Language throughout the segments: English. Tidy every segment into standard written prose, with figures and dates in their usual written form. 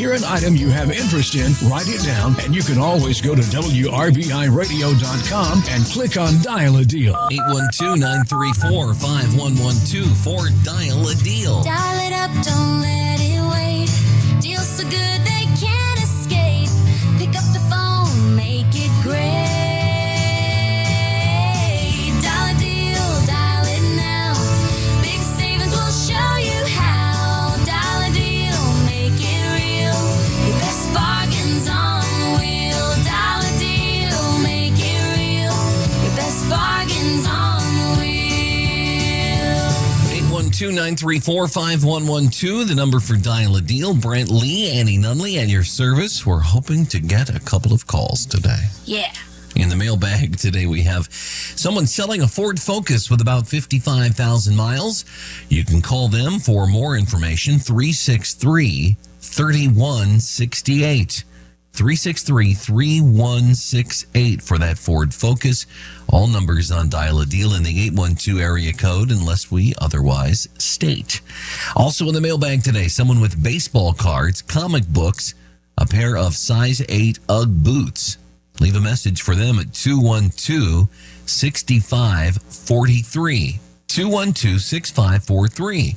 hear an item you have interest in, write it down, and you can always go to WRBIRadio.com and click on Dial a Deal. 812-934-5112 for Dial a Deal. Dial it up, don't let it wait. Deals so good they can't escape. Pick up the phone, make it great. Dial a deal, dial it now. Big savings will show you how. Dial a deal, make it real. Your best bargains on the wheel. Dial a deal, make it real. Your best bargains on the wheel. 812-934-5112, the number for Dial a Deal. Brent Lee, Annie Nunley, and your service. We're hoping to get a couple of calls today. Yeah. In the mailbag today, we have someone selling a Ford Focus with about 55,000 miles. You can call them for more information, 363-3168. 363-3168 for that Ford Focus. All numbers on Dial a Deal in the 812 area code unless we otherwise state. Also in the mailbag today, someone with baseball cards, comic books, a pair of size 8 UGG boots. Leave a message for them at 212-6543. 212-6543.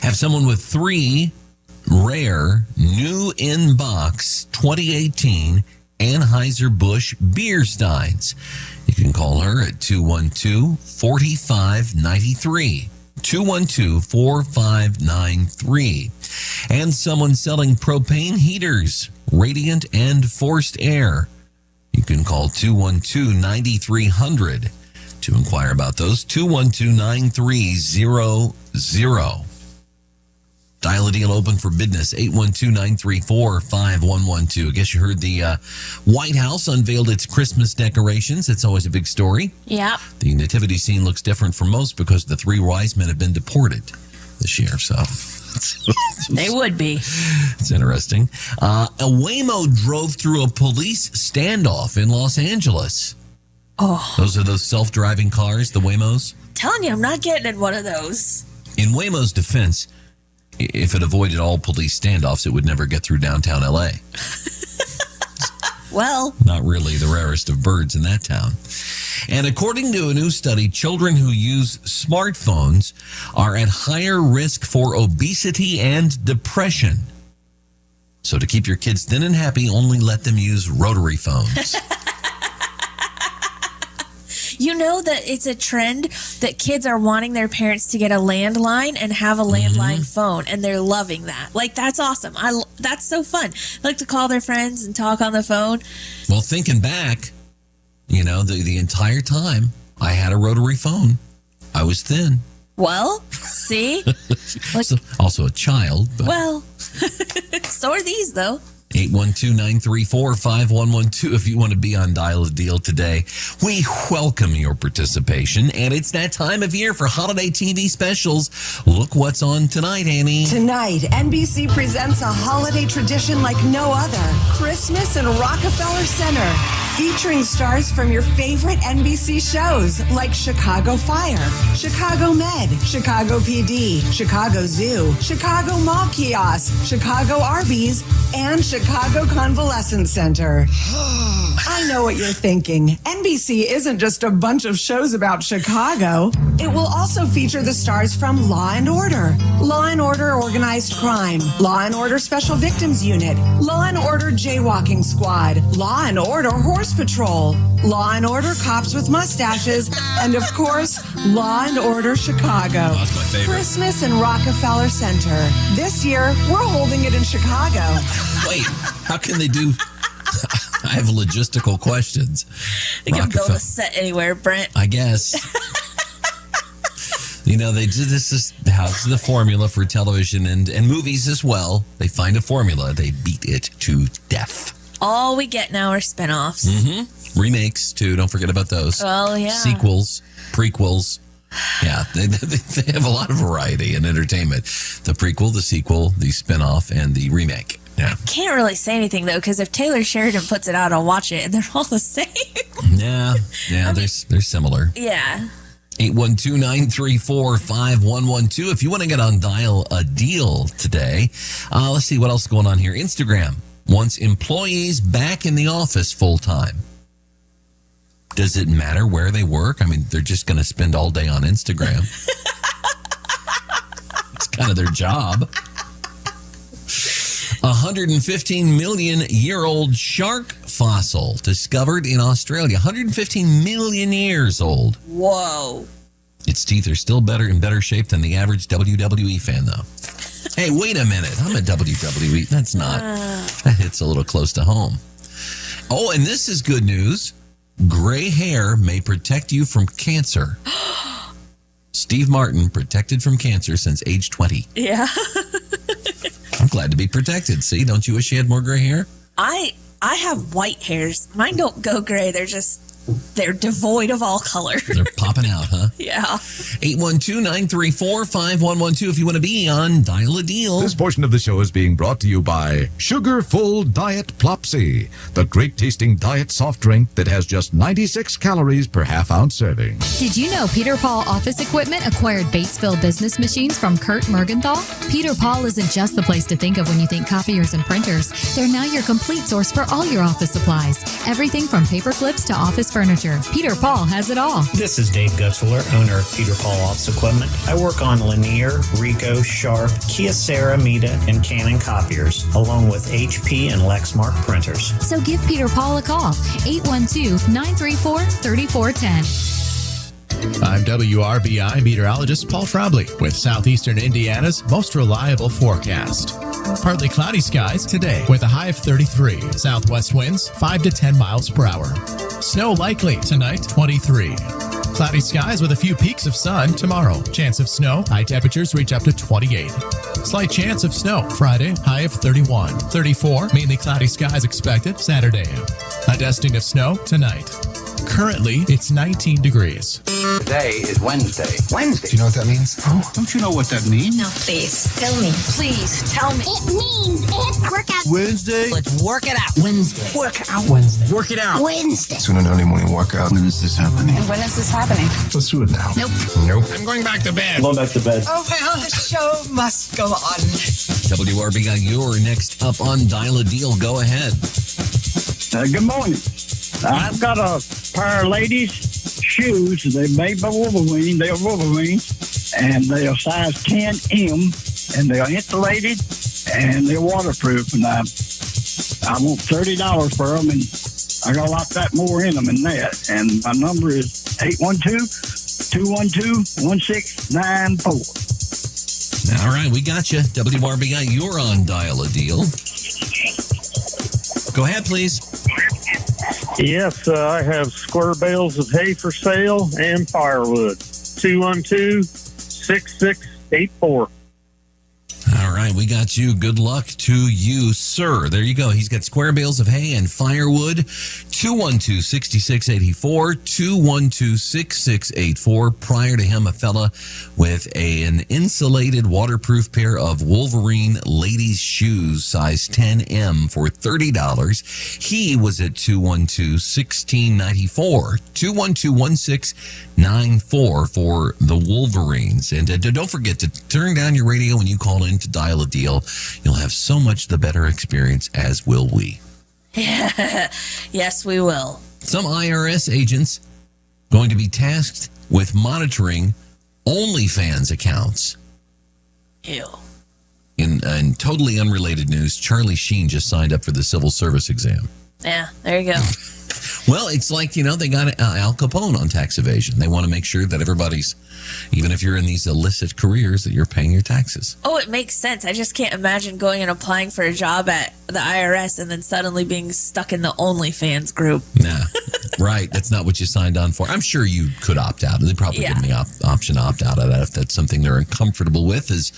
Have someone with 3 rare new in-box 2018 Anheuser-Busch beer steins. You can call her at 212-4593. 212-4593. And someone selling propane heaters, radiant and forced air. You can call 212-9300 to inquire about those. 212-9300. Dial a Deal open for business, 812-934-5112. I guess you heard the White House unveiled its Christmas decorations. It's always a big story. Yeah. The nativity scene looks different for most because the 3 wise men have been deported this year. So they would be. It's interesting. A Waymo drove through a police standoff in Los Angeles. Oh. Those are those self-driving cars, the Waymos? Telling you, I'm not getting in one of those. In Waymo's defense, if it avoided all police standoffs, it would never get through downtown LA. Well, not really the rarest of birds in that town. And according to a new study, children who use smartphones are at higher risk for obesity and depression. So to keep your kids thin and happy, only let them use rotary phones. you know that it's a trend that kids are wanting their parents to get a landline and have a landline phone, and they're loving that. Like, that's awesome. That's so fun. They like to call their friends and talk on the phone. Well, thinking back, you know, the entire time I had a rotary phone, I was thin. Well, see? Like, also a child. But. Well, so are these, though. 812-934-5112 if you want to be on Dial a Deal today. We welcome your participation, and it's that time of year for holiday TV specials. Look what's on tonight, Annie. Tonight, NBC presents a holiday tradition like no other. Christmas in Rockefeller Center, featuring stars from your favorite NBC shows like Chicago Fire, Chicago Med, Chicago PD, Chicago Zoo, Chicago Mall Kiosk, Chicago Arby's, and Chicago Convalescent Center. I know what you're thinking. NBC isn't just a bunch of shows about Chicago. It will also feature the stars from Law & Order, Law & Order Organized Crime, Law & Order Special Victims Unit, Law & Order Jaywalking Squad, Law & Order Horse Patrol, Law & Order Cops with Mustaches, and of course, Law & Order Chicago. Oh, that's my favorite. Christmas in Rockefeller Center. This year, we're holding it in Chicago. Wait, how can they do... I have logistical questions. They can build a set anywhere, Brent. I guess. You know, they do this is how's the formula for television and movies as well. They find a formula. They beat it to death. All we get now are spinoffs. Mm-hmm. Remakes, too. Don't forget about those. Well, yeah. Sequels, prequels. Yeah, they have a lot of variety in entertainment. The prequel, the sequel, the spinoff, and the remake. Yeah. Can't really say anything, though, because if Taylor Sheridan puts it out, I'll watch it, and they're all the same. Yeah, they're similar. Yeah. 812-934-5112. If you want to get on Dial a Deal today, let's see what else is going on here. Instagram wants employees back in the office full time. Does it matter where they work? I mean, they're just going to spend all day on Instagram. It's kind of their job. 115 million year old shark fossil discovered in Australia. 115 million years old. Whoa. Its teeth are still in better shape than the average WWE fan, though. Hey, wait a minute. I'm a WWE. That's not. That hits a little close to home. Oh, and this is good news. Gray hair may protect you from cancer. Steve Martin protected from cancer since age 20. Yeah. I'm glad to be protected. See, don't you wish you had more gray hair? I have white hairs. Mine don't go gray. They're devoid of all color. They're popping out, huh? Yeah. 812-934-5112 if you want to be on Dial a Deal. This portion of the show is being brought to you by Sugar Full Diet Plopsy, the great tasting diet soft drink that has just 96 calories per half-ounce serving. Did you know Peter Paul Office Equipment acquired Batesville business machines from Kurt Mergenthal? Peter Paul isn't just the place to think of when you think copiers and printers. They're now your complete source for all your office supplies. Everything from paper clips to office furniture. Peter Paul has it all. This is Dave Gutzwiller, owner of Peter Paul Office Equipment. I work on Lanier, Ricoh, Sharp, Kyocera, Mita, and Canon copiers, along with HP and Lexmark printers. So give Peter Paul a call, 812-934-3410. I'm WRBI meteorologist Paul Trombley with Southeastern Indiana's most reliable forecast. Partly cloudy skies today with a high of 33. Southwest winds 5 to 10 miles per hour. Snow likely tonight, 23. Cloudy skies with a few peaks of sun tomorrow. Chance of snow, high temperatures reach up to 28. Slight chance of snow Friday, high of 31. 34, mainly cloudy skies expected Saturday. A dusting of snow tonight. Currently, it's 19 degrees. Today is Wednesday. Wednesday. Do you know what that means? Oh, don't you know what that means? No, please. Tell me. Please, tell me. It means it's workout. Wednesday. Let's work it out. Wednesday. Work out. Wednesday. Work it out. Wednesday. It's an early morning workout. When is this happening? And when is this happening? Let's do it now. Nope. Nope. I'm going back to bed. Going back to bed. Oh, well, the show must go on. WRBI, you're next up on Dial a Deal. Go ahead. Good morning. I've got a pair of ladies' shoes. They're made by Wolverine. They're Wolverine, and they are size 10M, and they are insulated, and they're waterproof. And I want $30 for them, and I got a lot that more in them than that. And my number is 812-212-1694. All right, we got you. WRBI, you're on Dial a Deal. Go ahead, please. Yes, I have square bales of hay for sale and firewood. 212-6684. All right, we got you. Good luck to you, sir. There you go. He's got square bales of hay and firewood. 212-6684. 212-6684. Prior to him, a fella with an insulated, waterproof pair of Wolverine ladies' shoes, size 10M, for $30. He was at 212-1694. 212-1694 for the Wolverines. And don't forget to turn down your radio when you call in to Dial a Deal. You'll have so much the better experience, as will we. Yes, we will. Some IRS agents going to be tasked with monitoring OnlyFans accounts. Ew. In totally unrelated news, Charlie Sheen just signed up for the civil service exam. Yeah, there you go. Well, it's like, they got Al Capone on tax evasion. They want to make sure that everybody's, even if you're in these illicit careers, that you're paying your taxes. Oh, it makes sense. I just can't imagine going and applying for a job at the IRS and then suddenly being stuck in the OnlyFans group. Nah, right. That's not what you signed on for. I'm sure you could opt out. They probably give them the option to opt out of that if that's something they're uncomfortable with, as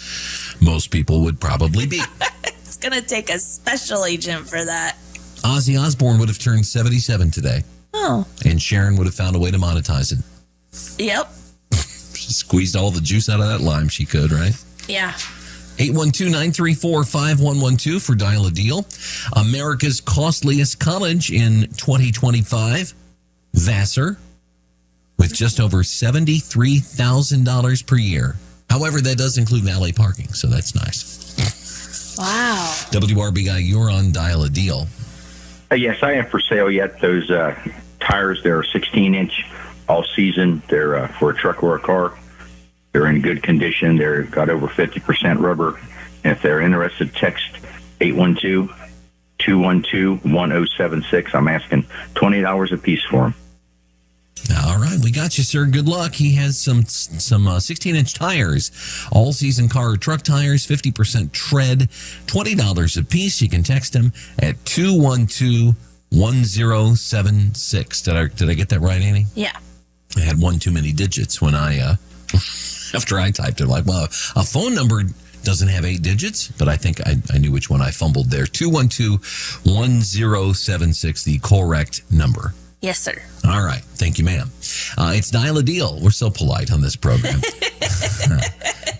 most people would probably be. It's going to take a special agent for that. Ozzy Osbourne would have turned 77 today. Oh. And Sharon would have found a way to monetize it. Yep. She squeezed all the juice out of that lime she could, right? Yeah. 812-934-5112 for Dial a Deal. America's costliest college in 2025, Vassar. with just over $73,000 per year. However, that does include valet parking, so that's nice. Wow. WRBI, you're on Dial a Deal. Yes, I have for sale yet those tires. They're 16-inch all season. They're for a truck or a car. They're in good condition. They've got over 50% rubber. And if they're interested, text 812-212-1076. I'm asking $20 a piece for them. All right, we got you, sir. Good luck. He has some 16-inch tires, all-season car or truck tires, 50% tread, $20 a piece. You can text him at 212-1076. Did I get that right, Annie? Yeah. I had one too many digits when I after I typed it. Like, well, a phone number doesn't have 8 digits, but I think I knew which one I fumbled there. 212-1076, the correct number. Yes, sir. All right. Thank you, ma'am. It's Dial a Deal. We're so polite on this program.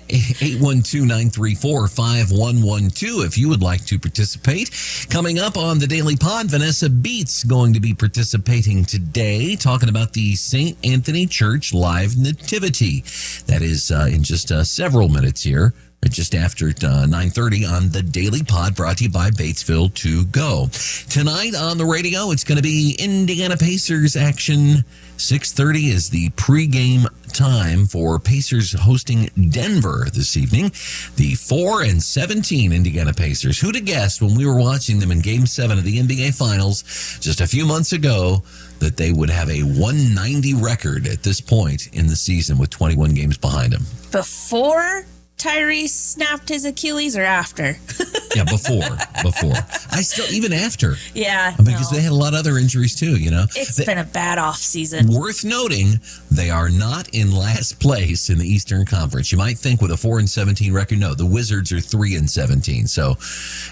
812-934-5112 if you would like to participate. Coming up on the Daily Pod, Vanessa Beats going to be participating today, talking about the St. Anthony Church Live Nativity. That is in just several minutes here. Just after 9:30 on the Daily Pod, brought to you by Batesville To Go. Tonight on the radio, it's going to be Indiana Pacers action. 6:30 is the pregame time for Pacers hosting Denver this evening. The 4-17 Indiana Pacers. Who'd have guessed when we were watching them in Game 7 of the NBA Finals just a few months ago that they would have a 190 record at this point in the season with 21 games behind them? Before Tyrese snapped his Achilles or after? Yeah, before. I still, even after. Yeah. Because they had a lot of other injuries too, you know. It's been a bad off season. Worth noting, they are not in last place in the Eastern Conference. You might think with a 4-17 record, no, the Wizards are 3-17. So,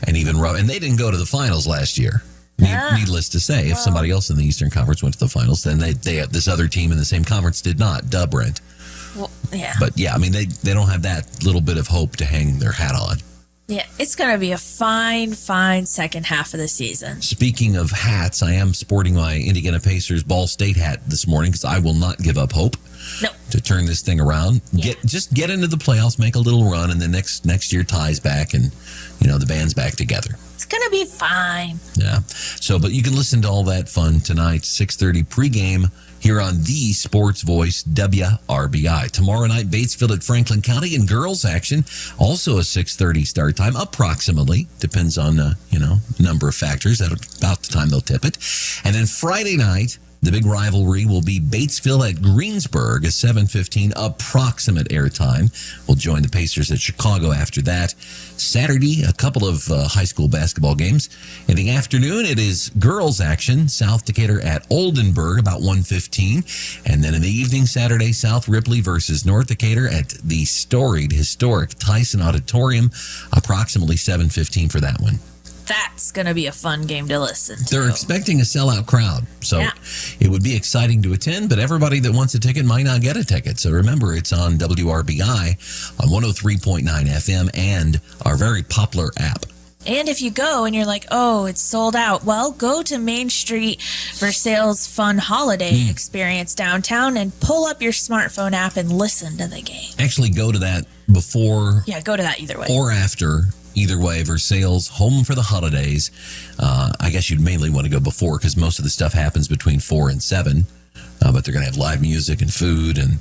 and they didn't go to the finals last year. Needless to say, if somebody else in the Eastern Conference went to the finals, then this other team in the same conference did not. Duh, Brent. Well, yeah. But yeah, I mean, they don't have that little bit of hope to hang their hat on. Yeah, it's going to be a fine second half of the season. Speaking of hats, I am sporting my Indiana Pacers Ball State hat this morning because I will not give up hope to turn this thing around. Yeah. Get into the playoffs, make a little run, and then next year ties back and, the band's back together. It's going to be fine. Yeah. So, but you can listen to all that fun tonight, 6:30 pregame here on the Sports Voice WRBI. Tomorrow night, Batesville at Franklin County in girls action. Also a 6:30 start time, approximately. Depends on, number of factors. That's about the time they'll tip it. And then Friday night, the big rivalry will be Batesville at Greensburg, a 7:15 approximate airtime. We'll join the Pacers at Chicago after that. Saturday, a couple of high school basketball games. In the afternoon, it is girls action. South Decatur at Oldenburg, about 1:15. And then in the evening, Saturday, South Ripley versus North Decatur at the storied, historic Tyson Auditorium, approximately 7:15 for that one. That's going to be a fun game to listen to. They're expecting a sellout crowd, so it would be exciting to attend, but everybody that wants a ticket might not get a ticket. So remember, it's on WRBI on 103.9 FM and our very popular app. And if you go and you're like, oh, it's sold out, well, go to Main Street Versailles Fun Holiday Experience downtown and pull up your smartphone app and listen to the game. Actually, go to that before. Yeah, go to that either way. Or after. Either way, Versailles, home for the holidays. I guess you'd mainly want to go before because most of the stuff happens between 4 and 7. But they're going to have live music and food and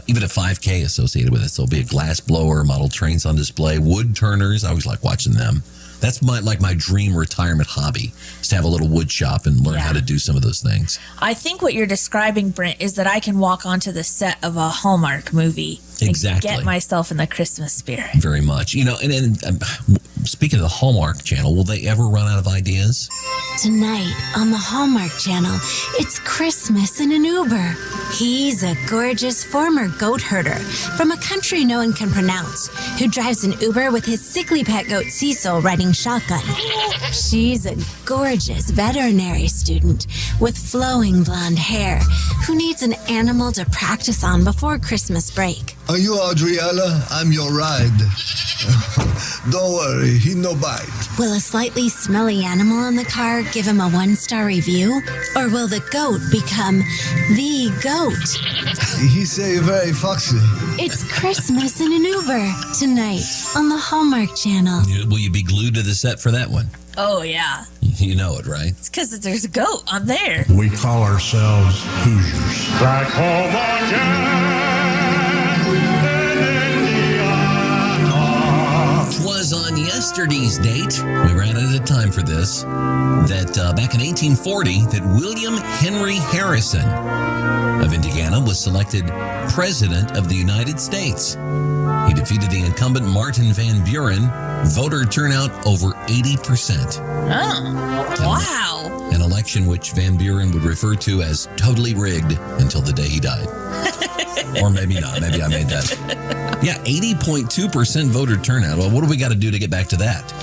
even a 5K associated with it. So there'll be a glass blower, model trains on display, wood turners. I always like watching them. That's my dream retirement hobby, is to have a little wood shop and learn how to do some of those things. I think what you're describing, Brent, is that I can walk onto the set of a Hallmark movie and get myself in the Christmas spirit. Very much. And speaking of the Hallmark Channel, will they ever run out of ideas? Tonight on the Hallmark Channel, it's Christmas in an Uber. He's a gorgeous former goat herder from a country no one can pronounce who drives an Uber with his sickly pet goat Cecil riding shotgun. She's a gorgeous veterinary student with flowing blonde hair who needs an animal to practice on before Christmas break. Are you Adriana? I'm your ride. Don't worry, he no bite. Will a slightly smelly animal in the car give him a 1-star review? Or will the goat become the goat? He say very foxy. It's Christmas in an Uber tonight on the Hallmark Channel. Will you be glued to the set for that one? Oh, yeah. You know it, right? It's because there's a goat. I'm there. We call ourselves Hoosiers. Back home again. Was on yesterday's date, we ran out of time for this, that back in 1840, that William Henry Harrison of Indiana was selected President of the United States. He defeated the incumbent Martin Van Buren. Voter turnout over 80%. Oh, wow. An election which Van Buren would refer to as totally rigged until the day he died. Or maybe not. Maybe I made that. Yeah, 80.2% voter turnout. Well, what do we got to do to get back to that?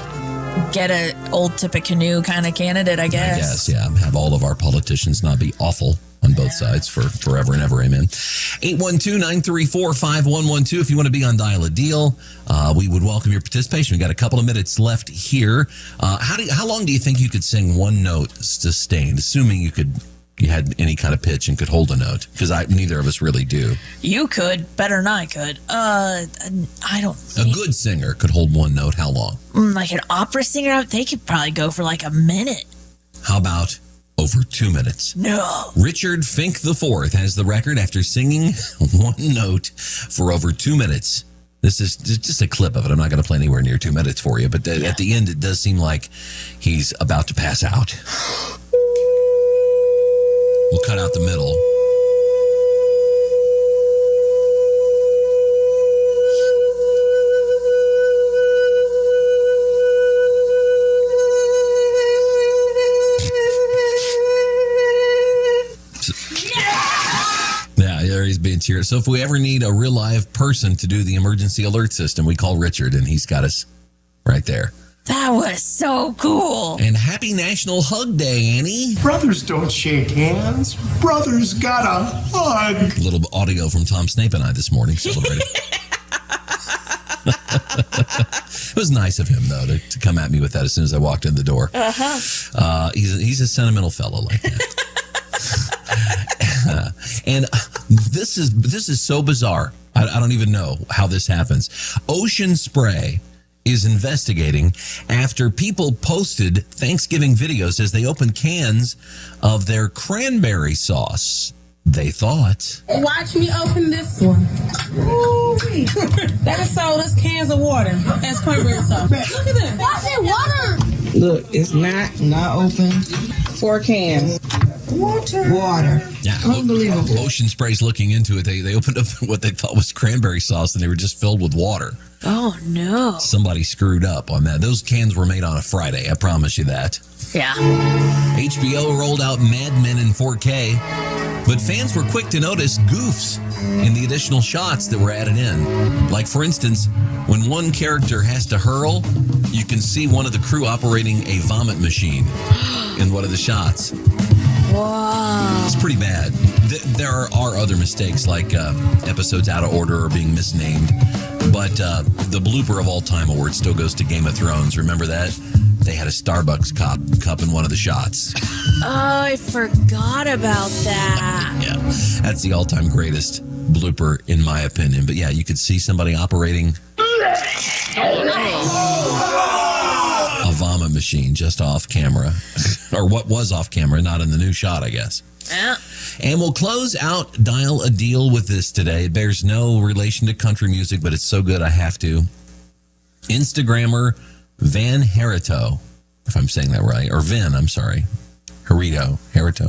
Get an old Tippecanoe kind of candidate, I guess. I guess, yeah. Have all of our politicians not be awful on both sides for forever and ever. Amen. 812-934-5112. If you want to be on Dial a Deal, we would welcome your participation. We've got a couple of minutes left here. How long do you think you could sing one note sustained, assuming you had any kind of pitch and could hold a note? Because neither of us really do. You could, better than I could. I don't think. A good singer could hold one note. How long? Like an opera singer, they could probably go for like a minute. How about over 2 minutes? No. Richard Fink IV has the record after singing one note for over 2 minutes. This is just a clip of it. I'm not going to play anywhere near 2 minutes for you, but at the end, it does seem like he's about to pass out. We'll cut out the middle. Yeah, there he's being cheered. So if we ever need a real live person to do the emergency alert system, we call Richard, and he's got us right there. That was so cool. And happy National Hug Day, Annie. Brothers don't shake hands. Brothers gotta hug. A little audio from Tom Snape and I this morning celebrating. It was nice of him, though, to come at me with that as soon as I walked in the door. He's a sentimental fellow like that. And this is so bizarre. I don't even know how this happens. Ocean Spray is investigating after people posted Thanksgiving videos as they opened cans of their cranberry sauce. They thought. Watch me open this one. Ooh-wee. That is sold us cans of water. That's cranberry sauce. Look at this. That's it, water. Look, it's not open. 4 cans. Water. Yeah, unbelievable. Ocean Spray's looking into it. They opened up what they thought was cranberry sauce, and they were just filled with water. Oh, no. Somebody screwed up on that. Those cans were made on a Friday. I promise you that. Yeah. HBO rolled out Mad Men in 4K, but fans were quick to notice goofs in the additional shots that were added in. Like, for instance, when one character has to hurl, you can see one of the crew operating a vomit machine in one of the shots. Wow. It's pretty bad. There are other mistakes, like episodes out of order or being misnamed. But the blooper of all time award still goes to Game of Thrones. Remember that? They had a Starbucks cup in one of the shots. Oh, I forgot about that. Yeah, that's the all-time greatest blooper, in my opinion. But yeah, you could see somebody operating a vomit machine just off camera. Or what was off camera, not in the new shot, I guess. Yeah. And we'll close out Dial a Deal with this today. It bears no relation to country music, but it's so good I have to. Instagrammer Van Herito, if I'm saying that right, or Vin, I'm sorry. Herito,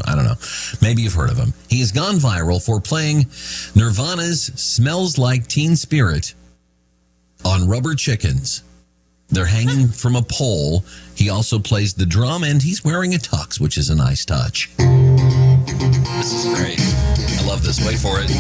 I don't know. Maybe you've heard of him. He has gone viral for playing Nirvana's Smells Like Teen Spirit on rubber chickens. They're hanging from a pole. He also plays the drum, and he's wearing a tux, which is a nice touch. This is great. I love this. Wait for it.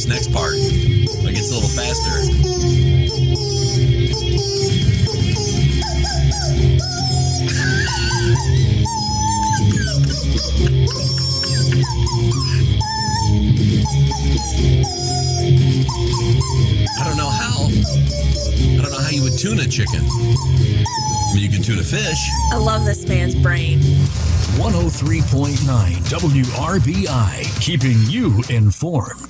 this next part. It gets a little faster. I don't know how you would tune a chicken. I mean, you can tune a fish. I love this man's brain. 103.9 WRBI, keeping you informed.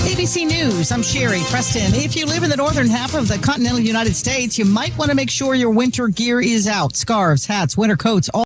ABC News, I'm Sherry Preston. If you live in the northern half of the continental United States, you might want to make sure your winter gear is out. Scarves, hats, winter coats, all